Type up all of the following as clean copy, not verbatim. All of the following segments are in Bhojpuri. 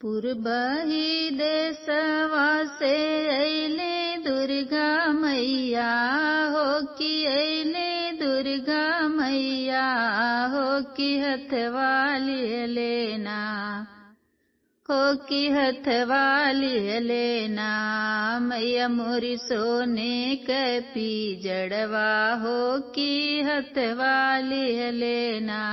पूर्वहि देशवा से अइले दुर्गा मैया हो कि अइले दुर्गा मैया हो कि हथवा लिए लेना हो कि हथवा लिए लेना मैया मोरी सोने के पीजड़वा हो कि हथवा लिए लेना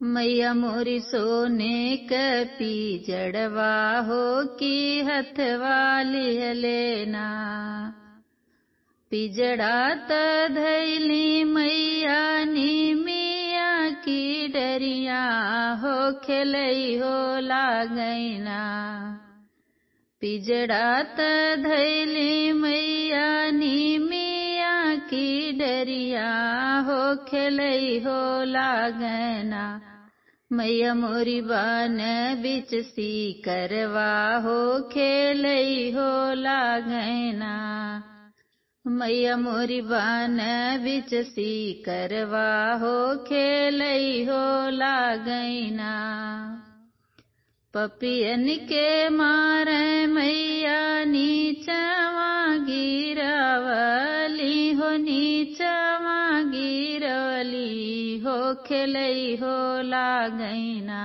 मैया मोरी सोने के पीजड़वा हो कि हथवा लिए लेना पिजड़ा त धैली मैया नीमिया की डरिया हो खेलई हो लागैना पिजड़ा त धैली मैया नीमिया की डरिया हो खेलई हो लागैना मैया मोरी बान बिच सी करवा हो खेलई हो लागैना मैया मोरी बान बिच सी करवा हो खेलई हो लागैना पपियन के मारे मैया नीचवा गिरवली हो नीचवा गिरवली हो खेलई हो लागैना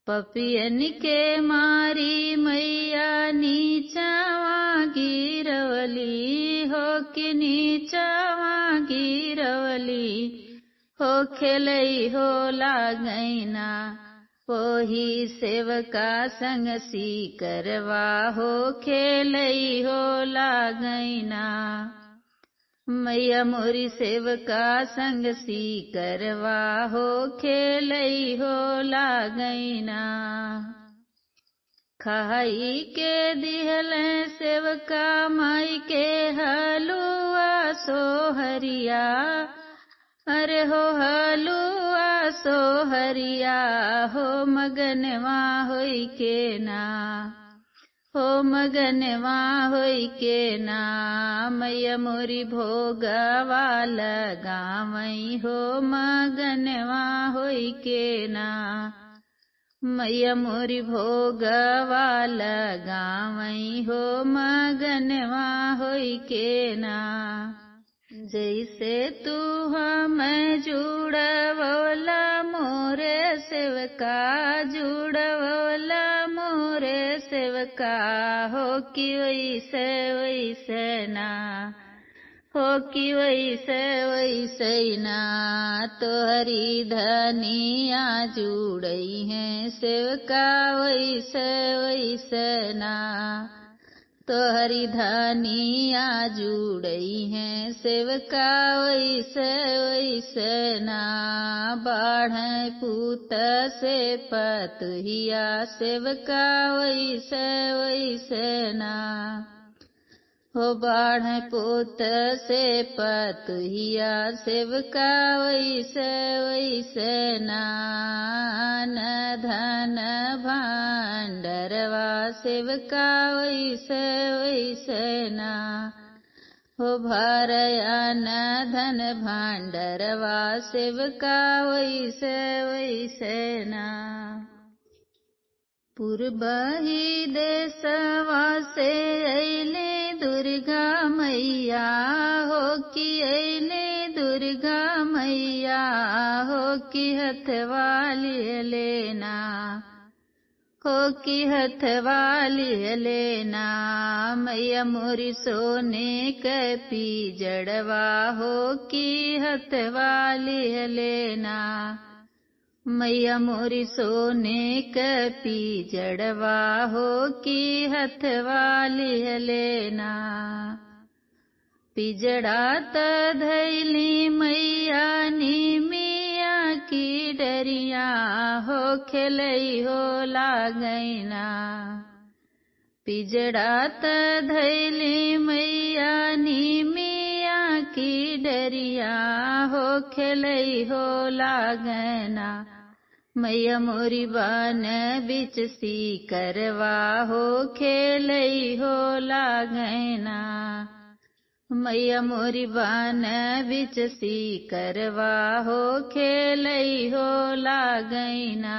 पपियन के मारी मैया नीचवा गिरवली हो कि नीचवा गिरवली हो खेलई हो लागैना ओही सेवका संग सी करवा हो खेलई हो लागैना मैया मोरी सेवका संग सी करवा हो खेलई हो लागैना खाई के दिहल सेवका माई के हलुआ सोहरिया अरे हो हलुआ सोहरिया हो मगनवा होई के ना हो मगनवा होई के ना मैया मोरी भोगवा लगावई हो मगनवा होई के ना मैया मोरी भोगवा लगावई हो मगनवा होई के ना जैसे तू हम जुड़वला मोरे सेवका जुड़वला मोरे सेवका हो कि वैसे वैसे ना हो कि वैसे वैसे ना तोहरी धनिया जुड़ई है सेवका वैसे वैसे ना तोहरी धनिया जुड़ई है सेवका वैसे वैसे ना बाढ़ पूत से पतहिया सेवका वैसे वैसे ना हो बाढ़ पोत से पतहिया सेवका वैसे वैसे ना न धन भांडरवा सेवका वैसे वैसे ना हो भरया न धन भांडरवा सेवका वैसे वैसे ना पूर्वहि देशवा से अइले दुर्गा मैया हो कि अइले दुर्गा मैया हो कि हथवा लिए लेना हो कि हथवा लिए लेना मैया मोरी सोने के पीजड़वा हो कि हथवा लिए लेना मैया मोरी सोने के पीजड़वा हो कि हथवा लिए लेना पिजड़ा त धैली मैया नीमिया की डरिया हो खेलई हो लागैना पिजड़ा त धैली मैया नीमिया की डरिया हो खेलई हो लागैना मैया मोरी बान बिच सी करवा हो खेलई हो लागैना मैया मोरी बान बिच सी करवा हो खेलई हो लागैना।